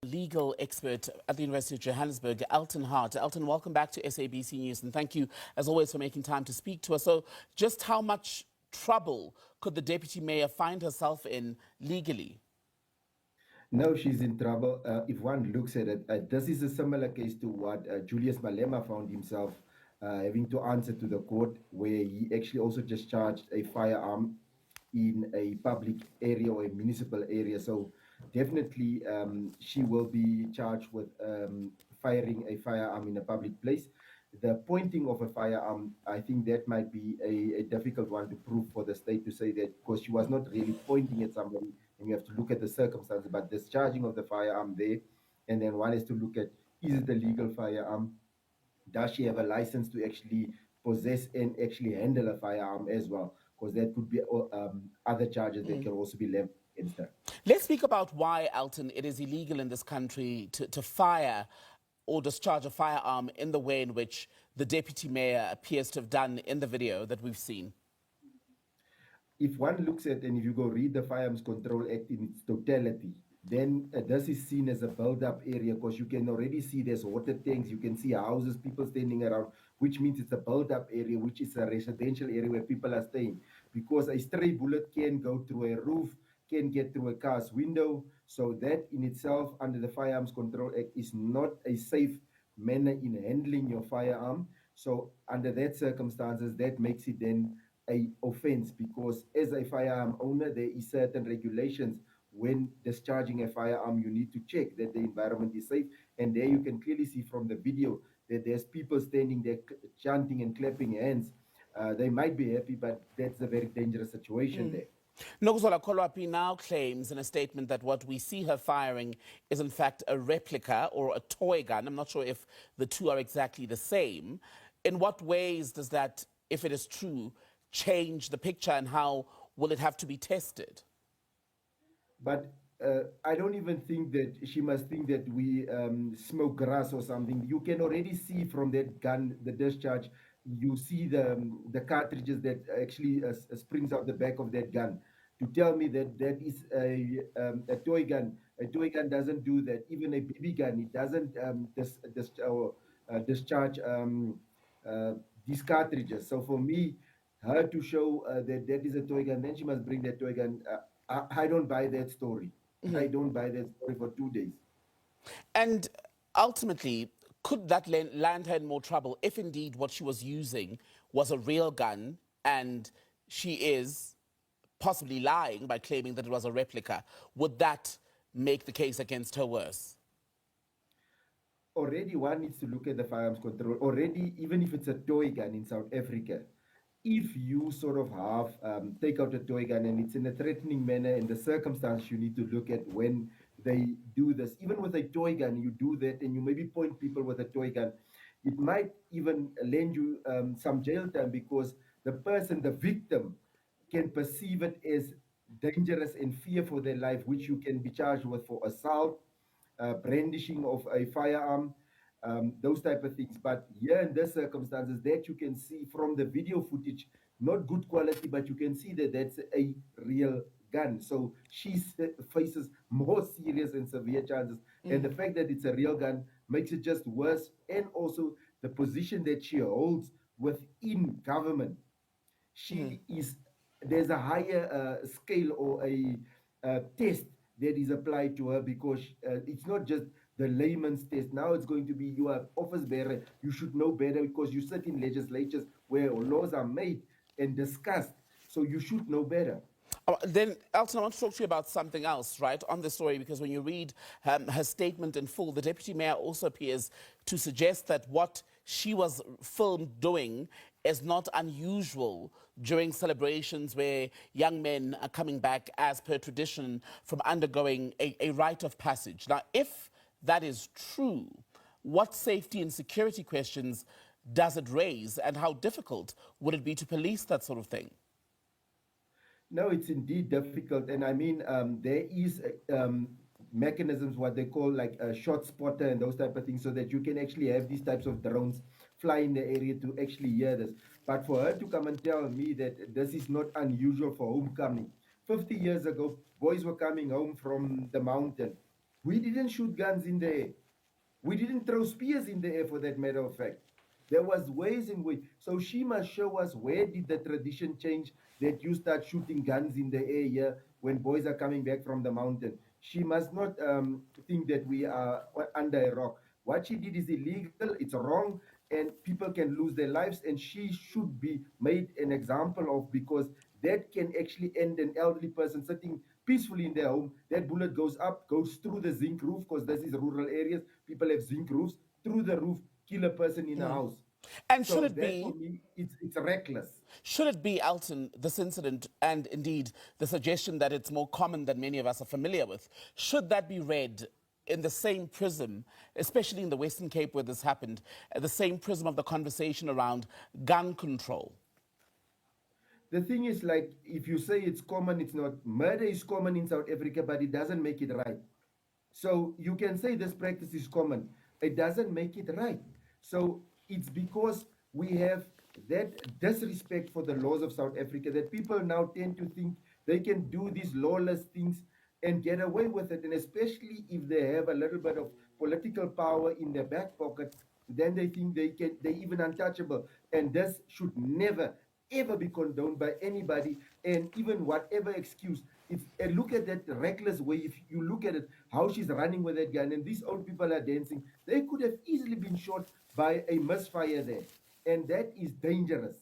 Legal expert at the University of Johannesburg, Elton Hart. Elton, welcome back to SABC News, and thank you, as always, for making time to speak to us. So, just how much trouble could the Deputy Mayor find herself in legally? No, she's in trouble. If one looks at it, this is a similar case to what Julius Malema found himself having to answer to the court, where he actually also discharged a firearm in a public area or a municipal area. So definitely, she will be charged with firing a firearm in a public place. The pointing of a firearm, I think that might be a difficult one to prove for the state to say that, because she was not really pointing at somebody, and you have to look at the circumstances. But discharging of the firearm there, and then one has to look at, is it a legal firearm? Does she have a license to actually possess and actually handle a firearm as well? Because there could be other charges that can also be leveled against her. Let's speak about why, Elton, it is illegal in this country to fire or discharge a firearm in the way in which the Deputy Mayor appears to have done in the video that we've seen. If one looks at, and if you go read the Firearms Control Act in its totality, then this is seen as a build-up area, because you can already see there's water tanks, you can see houses, people standing around, which means it's a build-up area, which is a residential area where people are staying. Because a stray bullet can go through a roof, can get through a car's window. So that in itself, under the Firearms Control Act, is not a safe manner in handling your firearm. So under that circumstances, that makes it then a offense, because as a firearm owner, there is certain regulations. When discharging a firearm, you need to check that the environment is safe. And there you can clearly see from the video that there's people standing there chanting and clapping hands. They might be happy, but that's a very dangerous situation there. Nokuzola Kolwapi now claims in a statement that what we see her firing is in fact a replica or a toy gun. I'm not sure if the two are exactly the same. In what ways does that, if it is true, change the picture, and how will it have to be tested? But I don't even think that she must think that we smoke grass or something. You can already see from that gun, the discharge, you see the cartridges that actually springs out the back of that gun. To tell me that that is a toy gun. A toy gun doesn't do that. Even a BB gun, it doesn't discharge these cartridges. So for me, her to show that that is a toy gun, then she must bring that toy gun. I don't buy that story. I don't buy that story for 2 days. And ultimately, could that land her in more trouble if indeed what she was using was a real gun and she is possibly lying by claiming that it was a replica? Would that make the case against her worse? Already one needs to look at the firearms control. Already, even if it's a toy gun in South Africa, if you sort of have take out a toy gun and it's in a threatening manner, and the circumstance you need to look at when they do this, even with a toy gun, you do that and you maybe point people with a toy gun, it might even lend you some jail time, because the person, the victim, can perceive it as dangerous and fear for their life, which you can be charged with for assault, brandishing of a firearm, those type of things. But here in this circumstances, that you can see from the video footage, not good quality, but you can see that that's a real gun. So she faces more serious and severe charges. And the fact that it's a real gun makes it just worse. And also the position that she holds within government. She is, there's a higher scale or a test that is applied to her, because it's not just the layman's test. Now it's going to be, you are office bearer, you should know better, because you sit in legislatures where laws are made and discussed, so you should know better. Then, Elton, I want to talk to you about something else, right, on this story, because when you read her statement in full, the Deputy Mayor also appears to suggest that what she was filmed doing is not unusual during celebrations where young men are coming back, as per tradition, from undergoing a rite of passage. Now, if that is true, what safety and security questions does it raise, and how difficult would it be to police that sort of thing? No, it's indeed difficult. And I mean, there is mechanisms, what they call like a shot spotter and those type of things, so that you can actually have these types of drones fly in the area to actually hear this. But for her to come and tell me that this is not unusual for homecoming. 50 years ago, boys were coming home from the mountain. We didn't shoot guns in the air. We didn't throw spears in the air, for that matter of fact. There was ways in which, so she must show us where did the tradition change that you start shooting guns in the air here when boys are coming back from the mountain. She must not think that we are under a rock. What she did is illegal, it's wrong, and people can lose their lives, and she should be made an example of, because that can actually end an elderly person sitting peacefully in their home. That bullet goes up, goes through the zinc roof, because this is rural areas. People have zinc roofs, through the roof, kill a person in a house. And So that for me, it's reckless. should it be, Alton, this incident, and indeed the suggestion that it's more common than many of us are familiar with, should that be read in the same prism, especially in the Western Cape where this happened, the same prism of the conversation around gun control? The thing is, like, if you say it's common, it's not. Murder is common in South Africa, but it doesn't make it right. So you can say this practice is common. It doesn't make it right. So it's because we have that disrespect for the laws of South Africa that people now tend to think they can do these lawless things and get away with it. And especially if they have a little bit of political power in their back pocket, then they think they're even untouchable. And this should never, ever be condoned by anybody, and even whatever excuse. It's, and look at that reckless way. If you look at it, how she's running with that gun, and these old people are dancing, they could have easily been shot by a misfire there, and that is dangerous.